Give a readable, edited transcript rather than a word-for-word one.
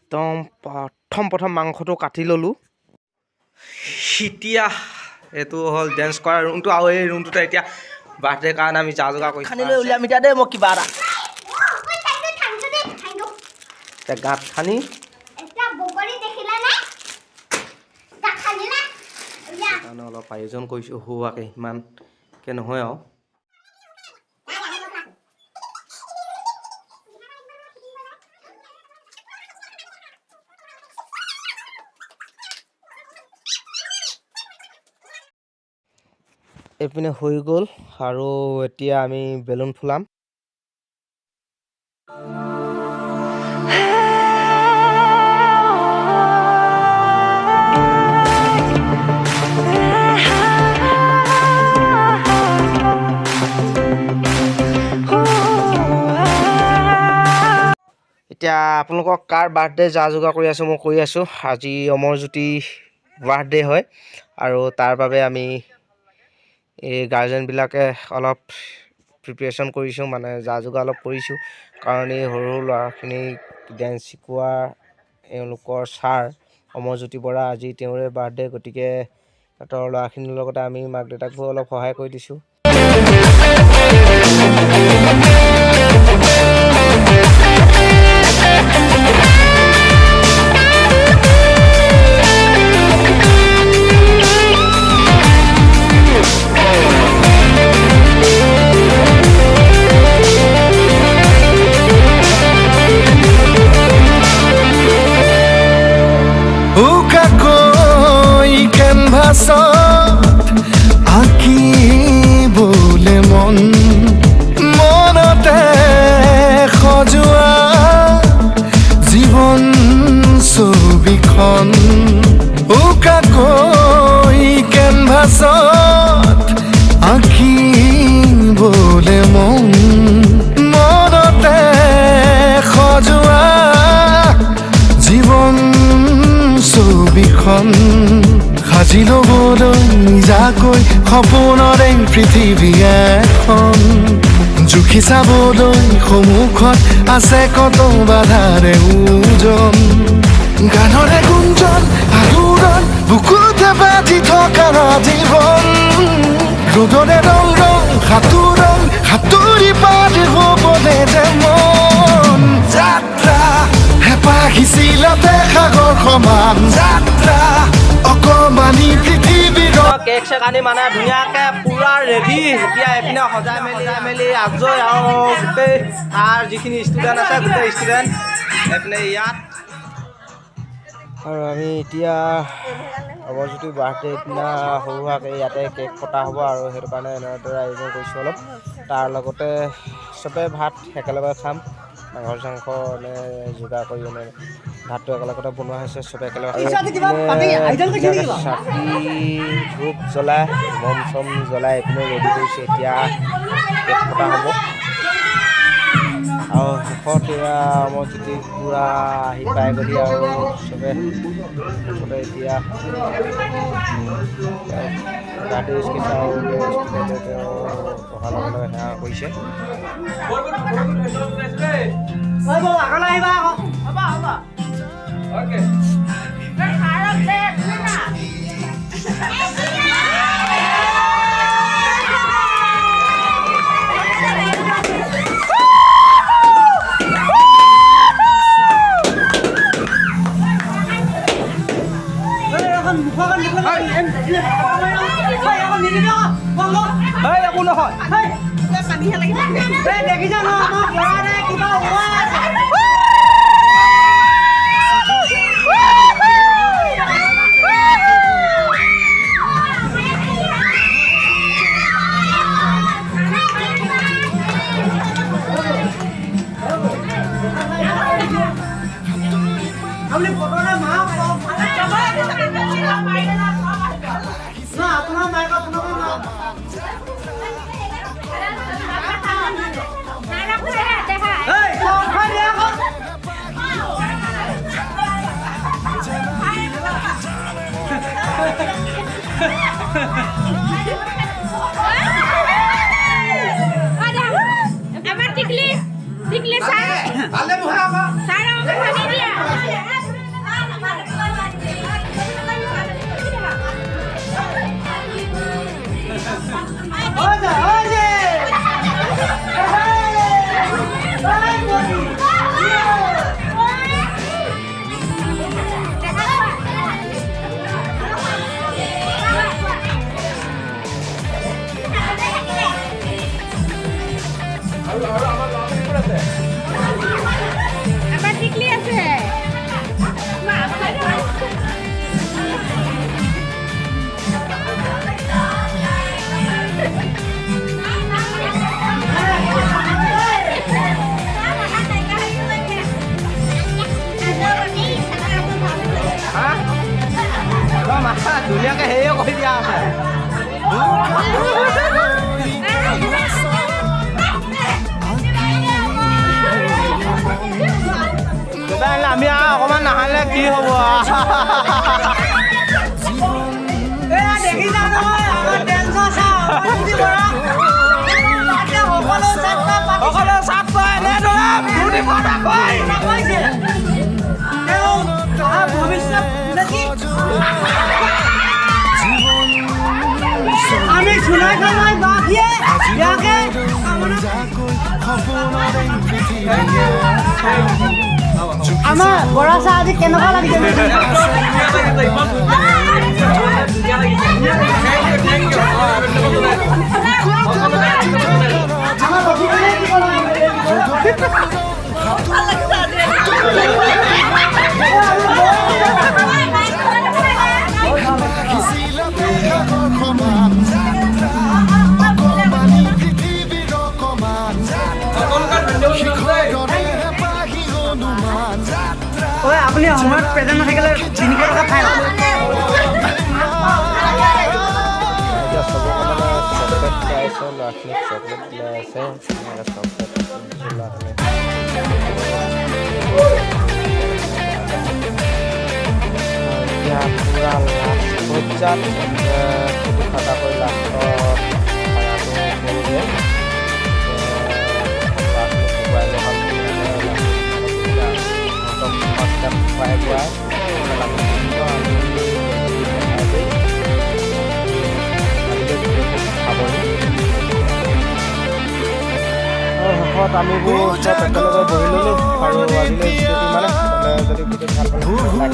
একদম প্ৰথম মাংসটো কাটি ল'লোঁ। এতিয়া এইটো হ'ল ডেন্স কৰা ৰুমটো, আৰু এই ৰুমটোতে এতিয়া বাৰ্থডে কাৰণে আমি যা যোগাৰ কৰি খানি লৈ উলিয়াম এতিয়া দেই মই কিবা এটা গাঁত খানি কাৰণে অলপ আয়োজন কৰিছোঁ হোৱাকৈ, ইমানকৈ নহয় আৰু। এইপিনে হৈ গ'ল আৰু এতিয়া আমি বেলুন ফুলাম। এতিয়া আপোনালোকক কাৰ বাৰ্থডে যা যোগাৰ কৰি আছোঁ মই কৈ আছোঁ। আজি অমৰজ্যোতি বাৰ্থডে হয় আৰু তাৰ বাবে আমি এই গাৰ্জেনবিলাকে অলপ প্ৰিপেৰেশ্যন কৰিছোঁ, মানে যা যোগাৰ অলপ কৰিছোঁ। কাৰণ এই সৰু সৰু ল'ৰাখিনিক ডেন্স শিকোৱা এওঁলোকৰ ছাৰ অমৰজ্যোতি বৰা, আজি তেওঁৰে বাৰ্থডে, গতিকে সিহঁতৰ ল'ৰাখিনিৰ লগতে আমি মাক দেউতাকবোৰ অলপ সহায় কৰি দিছোঁ। আঁকিবলে মনতে সজোৱা জীৱন ছবিখন, উকাকৈ কেনভাছত আঁকিবলে মনতে সজোৱা জীৱন ছবিখন, সাজি ল'বলৈ নিজাকৈ সপোনৰে পৃথিৱী এখন, জুখি চাবলৈ সন্মুখত আছে কত বাধাৰে ওজন, গানৰে গুঞ্জন আলোড়ন বুকুতে বাজি থকা জীৱন, ৰ'দৰে ৰং ৰং সাঁতোৰং সাঁতুৰি পাৰ হ'বলে যে মন, যাত্ৰা হেঁপাহ সিঁচিলতে সাগৰ সমান যাত্ৰা, অকমানি পৃথিৱীৰ কেক চেক আনি মানে ধুনীয়াকৈ পূৰা ৰেডি। এতিয়া এইপিনে সজাই মেলি আজৰি, আৰু গোটেই তাৰ যিখিনি ষ্টুডেণ্ট আছে গোটেই ষ্টুডেণ্ট এইপিনে ইয়াত। আৰু আমি এতিয়া অমৰজ্যোতিৰ বাৰ্থডে দিনা সৰু সুৰাকৈ ইয়াতে কেক কটা হ'ব, আৰু সেইটো কাৰণে এনেদৰে আয়োজন কৰিছোঁ অলপ। তাৰ লগতে চবেই ভাত একেলগে খাম, মাংস চাংস যোগাৰ কৰি এনে ভাতটো একেলগতে বনোৱা হৈছে, চবে একেলগে চাকি ধূপ জ্বলাই মম চম জ্বলাই এইপিনে ৰেডি কৰিছে। এতিয়া কেক কটা হ'ব, আৰু শেষত এয়া অমৰজ্যোতি পূৰা আহি পাই গ'লি, আৰু চবে এতিয়া বাৰ্থডে স্পীচ আৰু ষ্টুডেণ্টে তেওঁ পঢ়াৰ লগে লগে সেয়া কৰিছে। একো নহয় দেখিছা ন কিবা Tikli, Tikli, Sarah. Sarah, pakai dia. ধুনীয়াকৈ সেয়ে কৈ দিয়া আছে দাদা আমি অকণমান নাহালে কি হ'ব সকলো চাপ আমি শুনাই খাই বাকিয়ে ইয়াকে আমাৰ বৰা চাহ আজি কেনেকুৱা লাগিছে আপুনি সময়ত প্ৰেজেণ্ট নাথাকিলে 300 টকা ফাইন আমিবোৰ একেলগে বহি ল'লো আৰু আজিলৈ যদি ভাল পালে